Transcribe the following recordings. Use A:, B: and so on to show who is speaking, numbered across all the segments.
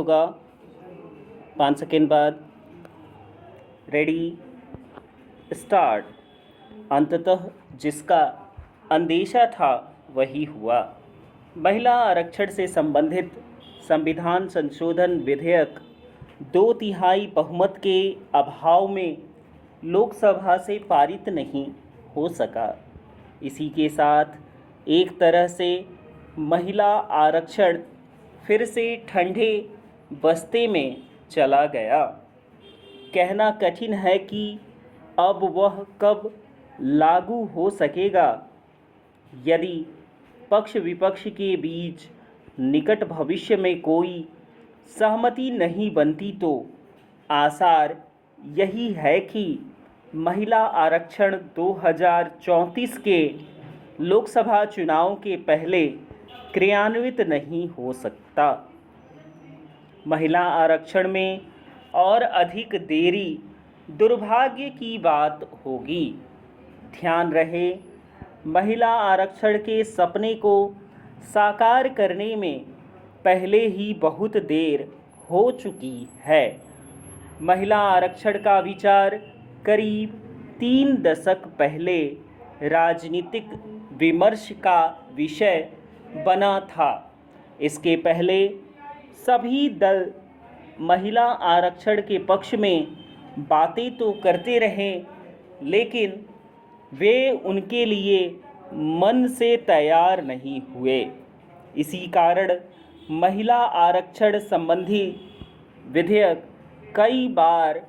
A: होगा 5 सेकेंड बाद। Ready, start. अंततः जिसका अंदेशा था वही हुआ। महिला आरक्षण से संबंधित संविधान संशोधन विधेयक 2/3 बहुमत के अभाव में लोकसभा से पारित नहीं हो सका। इसी के साथ एक तरह से महिला आरक्षण फिर से ठंडे बस्ते में चला गया। कहना कठिन है कि अब वह कब लागू हो सकेगा। यदि पक्ष विपक्ष के बीच निकट भविष्य में कोई सहमति नहीं बनती तो आसार यही है कि महिला आरक्षण 2034 के लोकसभा चुनाव के पहले क्रियान्वित नहीं हो सकता। महिला आरक्षण में और अधिक देरी दुर्भाग्य की बात होगी। ध्यान रहे, महिला आरक्षण के सपने को साकार करने में पहले ही बहुत देर हो चुकी है। महिला आरक्षण का विचार करीब 3 दशक पहले राजनीतिक विमर्श का विषय बना था। इसके पहले सभी दल महिला आरक्षण के पक्ष में बातें तो करते रहे, लेकिन वे उनके लिए मन से तैयार नहीं हुए। इसी कारण महिला आरक्षण संबंधी विधेयक कई बार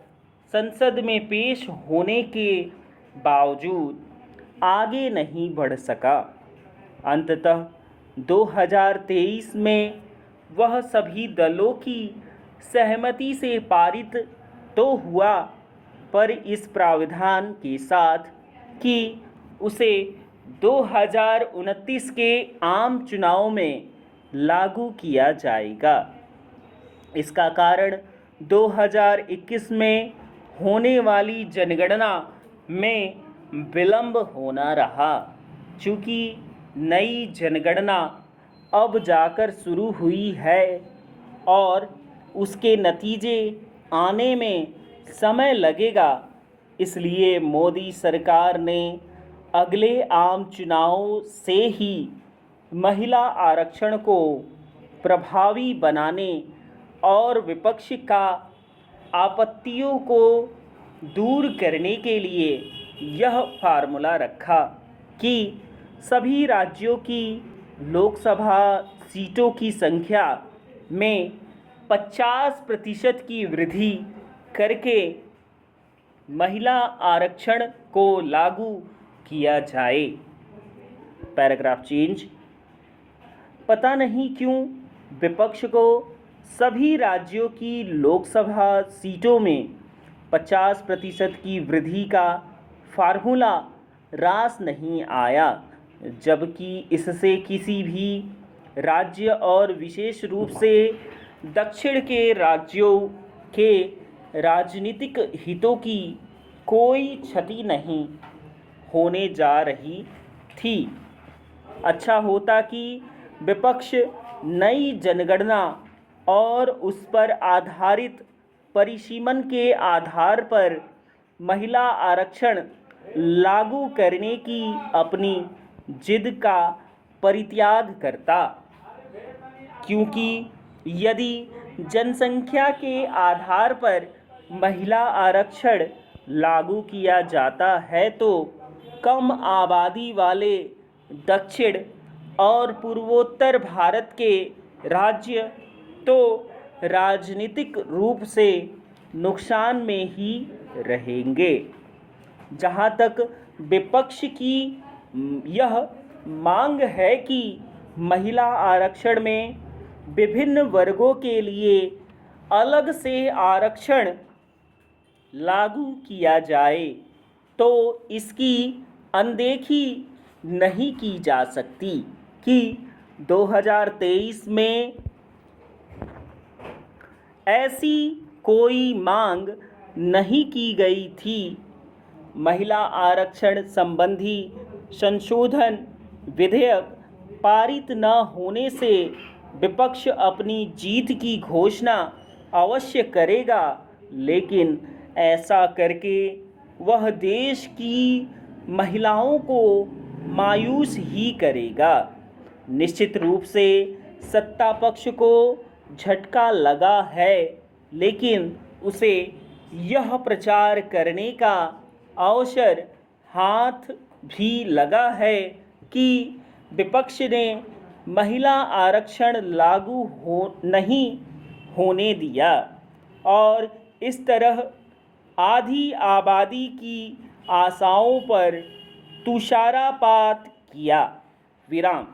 A: संसद में पेश होने के बावजूद आगे नहीं बढ़ सका। अंततः 2023 में वह सभी दलों की सहमति से पारित तो हुआ, पर इस प्रावधान के साथ कि उसे 2029 के आम चुनाव में लागू किया जाएगा। इसका कारण 2021 में होने वाली जनगणना में विलंब होना रहा। चूँकि नई जनगणना अब जाकर शुरू हुई है और उसके नतीजे आने में समय लगेगा, इसलिए मोदी सरकार ने अगले आम चुनाव से ही महिला आरक्षण को प्रभावी बनाने और विपक्ष का आपत्तियों को दूर करने के लिए यह फार्मूला रखा कि सभी राज्यों की लोकसभा सीटों की संख्या में 50% की वृद्धि करके महिला आरक्षण को लागू किया जाए। Paragraph change. पता नहीं क्यों विपक्ष को सभी राज्यों की लोकसभा सीटों में 50% की वृद्धि का फार्मूला रास नहीं आया, जबकि इससे किसी भी राज्य और विशेष रूप से दक्षिण के राज्यों के राजनीतिक हितों की कोई क्षति नहीं होने जा रही थी। अच्छा होता कि विपक्ष नई जनगणना और उस पर आधारित परिसीमन के आधार पर महिला आरक्षण लागू करने की अपनी जिद का परित्याग करता, क्योंकि यदि जनसंख्या के आधार पर महिला आरक्षण लागू किया जाता है तो कम आबादी वाले दक्षिण और पूर्वोत्तर भारत के राज्य तो राजनीतिक रूप से नुकसान में ही रहेंगे। जहाँ तक विपक्ष की यह मांग है कि महिला आरक्षण में विभिन्न वर्गों के लिए अलग से आरक्षण लागू किया जाए, तो इसकी अनदेखी नहीं की जा सकती कि 2023 में ऐसी कोई मांग नहीं की गई थी। महिला आरक्षण संबंधी संशोधन विधेयक पारित न होने से विपक्ष अपनी जीत की घोषणा अवश्य करेगा, लेकिन ऐसा करके वह देश की महिलाओं को मायूस ही करेगा। निश्चित रूप से सत्ता पक्ष को झटका लगा है, लेकिन उसे यह प्रचार करने का अवसर हाथ भी लगा है कि विपक्ष ने महिला आरक्षण लागू नहीं होने दिया और इस तरह आधी आबादी की आशाओं पर तुषारापात किया। विराम।